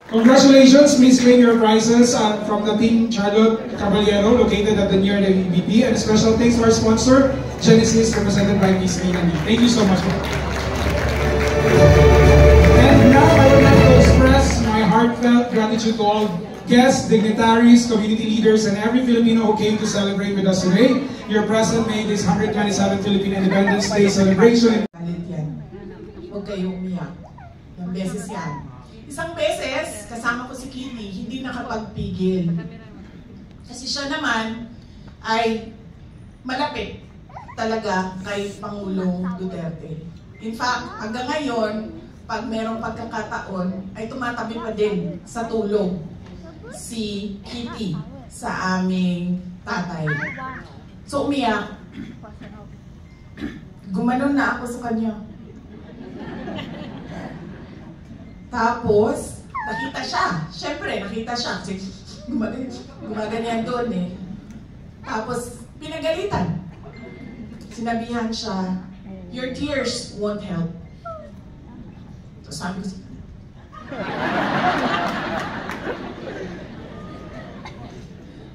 Congratulations, Miss Win, your prizes from the team Charlotte Caballero, located at the near the EVP. And a special thanks to our sponsor, Genesis, represented by Miss Mina. Thank you so much. And now I would like to express my heartfelt gratitude to all guests, dignitaries, community leaders, and every Filipino who came to celebrate with us today. Your presence made this 127th Philippine Independence Day celebration. Huwag kayong umiyak. Yung beses yan. Isang beses, kasama ko si Kitty, hindi nakapagpigil. Kasi siya naman ay malapit talaga kay Pangulong Duterte. In fact, hanggang ngayon, pag merong pagkakataon, ay tumatabi pa din sa tulong si Kitty sa aming tatay. So umiyak. Gumanon na ako sa kanya. Tapos, nakita siya. Siyempre, nakita siya. Kasi gumaganyan doon eh. Tapos, pinagalitan. Sinabihan siya, your tears won't help. So sabi ko,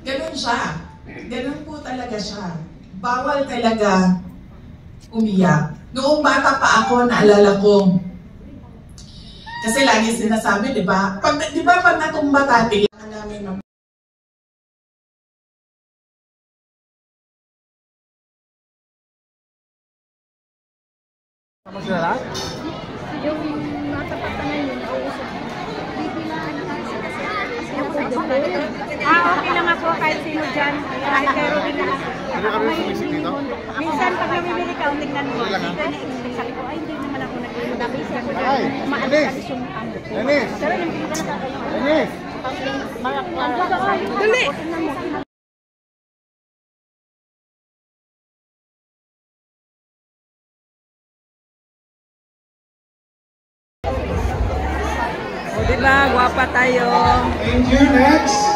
ganun siya. Ganun po talaga siya. Bawal talaga umiyak. Noong bata pa ako, naalala ko, kasi lagi sinasabi, di ba? Di ba pag natumba tayo, namin ng yung matapat na yun, nausap. Bibilaan na kasi okay lang ako kahit sino dyan. Kahit kayo rin na. Minsan pag namimili ka, tingnan mo. Sabi ko, ay hindi naman ako nag-inom. Nabisi ako dyan. Maalis yung ano. Dennis! Dennis! Dali! O diba, guwapa tayo. Thank you, next.